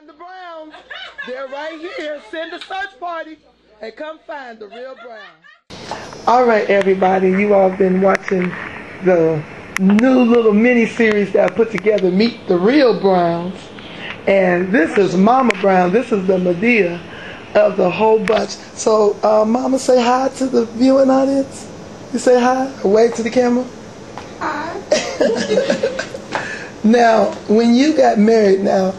find the Browns. They're right here. Send a search party and come find the real Browns. All right, everybody. You all have been watching the new little mini-series that I put together, Meet the Real Browns. And this is Mama Brown. This is the Medea of the whole bunch. So, Mama, say hi to the viewing audience. You say hi or wave to the camera. Hi. Now, when you got married now,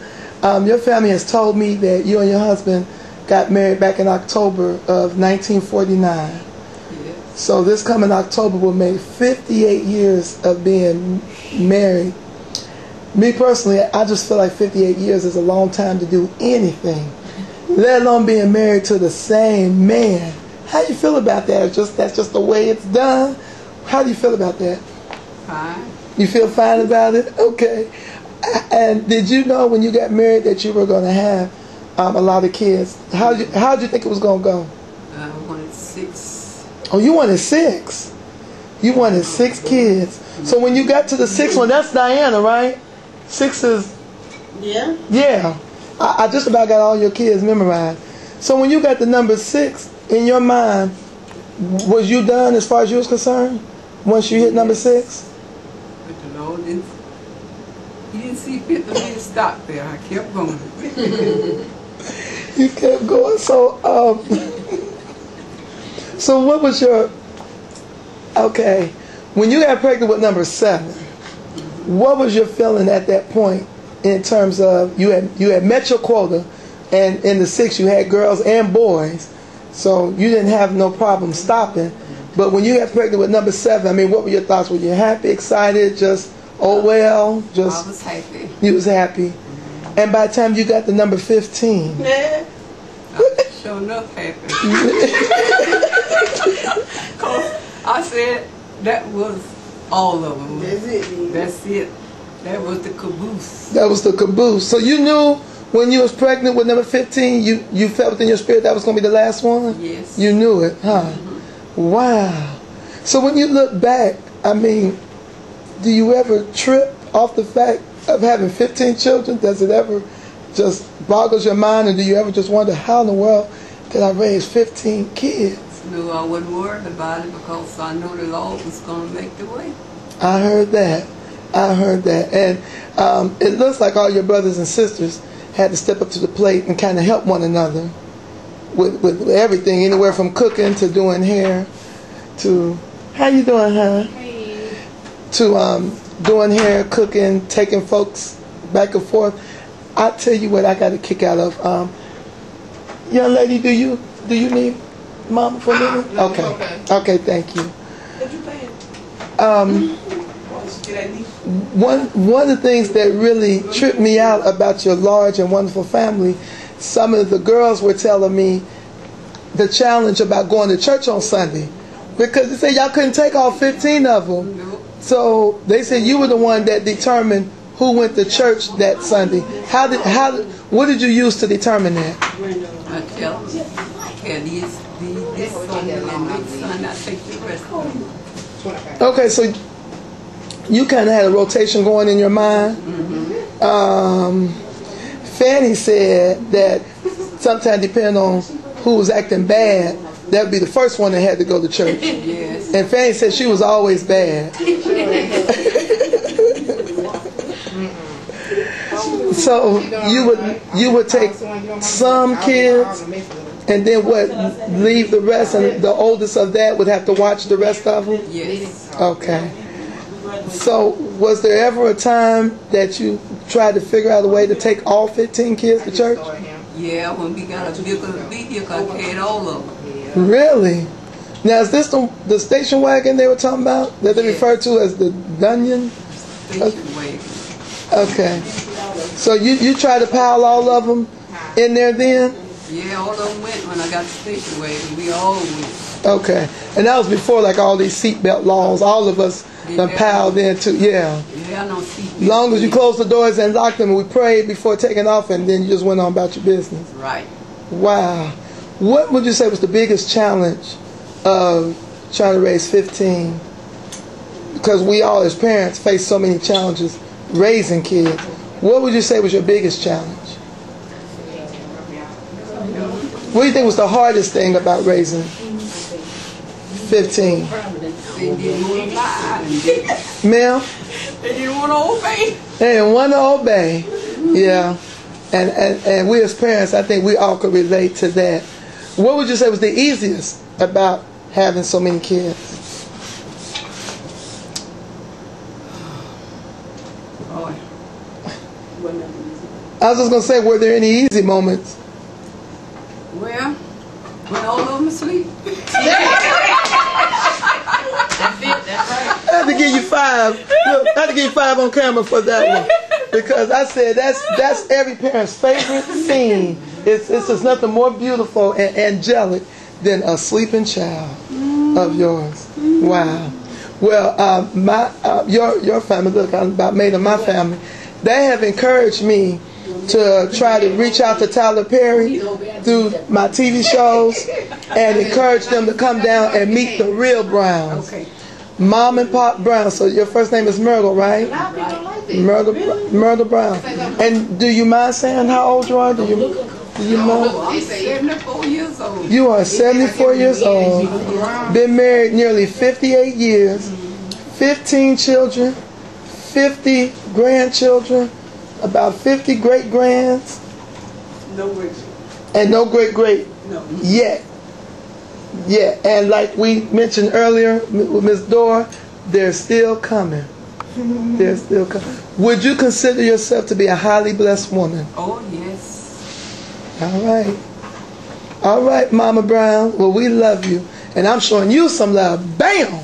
your family has told me that you and your husband got married back in October of 1949. Yes. So this coming October will make 58 years of being married. Me personally, I just feel like 58 years is a long time to do anything, let alone being married to the same man. How do you feel about that? That's just the way it's done? How do you feel about that? Fine. You feel fine about it? Okay. And did you know when you got married that you were going to have a lot of kids? How'd you think it was going to go? I wanted 6. Oh, you wanted 6. You wanted 6 kids. So when you got to the 6th one, that's Diana, right? 6 is... Yeah. Yeah. I just about got all your kids memorized. So when you got the number 6 in your mind, was you done as far as you was concerned? Once you hit number 6? But the Lord didn't... He didn't see fit for me to stop there. I kept going. You kept going. So, so what was your... Okay. When you got pregnant with number 7, what was your feeling at that point in terms of you had met your quota, and in the 6 you had girls and boys, so you didn't have no problem stopping. But when you got pregnant with number 7, I mean, what were your thoughts? Were you happy, excited, just, oh well? Just, I was happy. You was happy. And by the time you got the number 15... Yeah. I was sure enough happy. Because I said that was all of them. That's it. That's it. That was the caboose. That was the caboose. So you knew when you was pregnant with number 15, you felt within your spirit that was going to be the last one? Yes. You knew it, huh? Wow. So when you look back, I mean, do you ever trip off the fact of having 15 children? Does it ever just boggles your mind, and do you ever just wonder how in the world did I raise 15 kids? No, I wasn't worried about it because I know the Lord was going to make the way. I heard that. I heard that. And it looks like all your brothers and sisters had to step up to the plate and kind of help one another with everything, anywhere from cooking to doing hair to, how you doing, huh? Hey. To doing hair, cooking, taking folks back and forth. I tell you what I got a kick out of. Young lady, do you need Mama for a minute? No, Okay. Okay, thank you. What you paying? One of the things that really tripped me out about your large and wonderful family, some of the girls were telling me the challenge about going to church on Sunday, because they said y'all couldn't take all 15 of them. Nope. So they said you were the one that determined who went to church that Sunday. What did you use to determine that? I tell this Sunday and next Sunday I take the rest of them. Okay, so you kind of had a rotation going in your mind. Fanny said that sometimes depending on who was acting bad, that would be the first one that had to go to church. Yes. And Fanny said she was always bad. So you would take some kids and then what, leave the rest, and the oldest of that would have to watch the rest of them? Yes. Okay. So was there ever a time that you tried to figure out a way to take all 15 kids to church? Yeah, when we got a vehicle, I carried all of them. Really? Now is this the station wagon they were talking about, that they refer to as the Dionne? Station wagon. Okay. So you tried to pile all of them in there then? Yeah, all of them went when I got the station wagon. We all went. Okay. And that was before like all these seatbelt laws. All of us done piled into, yeah. Yeah, I don't see. As long as you closed the doors and locked them, and we prayed before taking off, and then you just went on about your business. Right. Wow. What would you say was the biggest challenge of trying to raise 15? Because we all as parents face so many challenges raising kids. What would you say was your biggest challenge? What do you think was the hardest thing about raising 15? They didn't want to lie. Mel? They didn't want to obey. They didn't want to obey. Yeah. And we as parents, I think we all could relate to that. What would you say was the easiest about having so many kids? Oh, I was just going to say, were there any easy moments? well, when all of them asleep. I have to give you 5. Look, I have to give you 5 on camera for that one. Because I said that's every parent's favorite scene. It's just nothing more beautiful and angelic than a sleeping child of yours. Wow. Well, your family, look, I'm about made of my family. They have encouraged me to try to reach out to Tyler Perry through my TV shows and encourage them to come down and meet the real Browns. Okay. Mom and Pop Brown. So your first name is Myrtle, right? Myrtle Brown. And do you mind saying how old you are? Do you know? I'm 74 years old. You are 74 years old. Been married nearly 58 years. 15 children. 50 grandchildren. About 50 great-grands. No great. And no great-great yet. Yeah, and like we mentioned earlier with Miss Dora, they're still coming. They're still coming. Would you consider yourself to be a highly blessed woman? Oh, yes. All right. All right, Mama Brown. Well, we love you. And I'm showing you some love. Bam!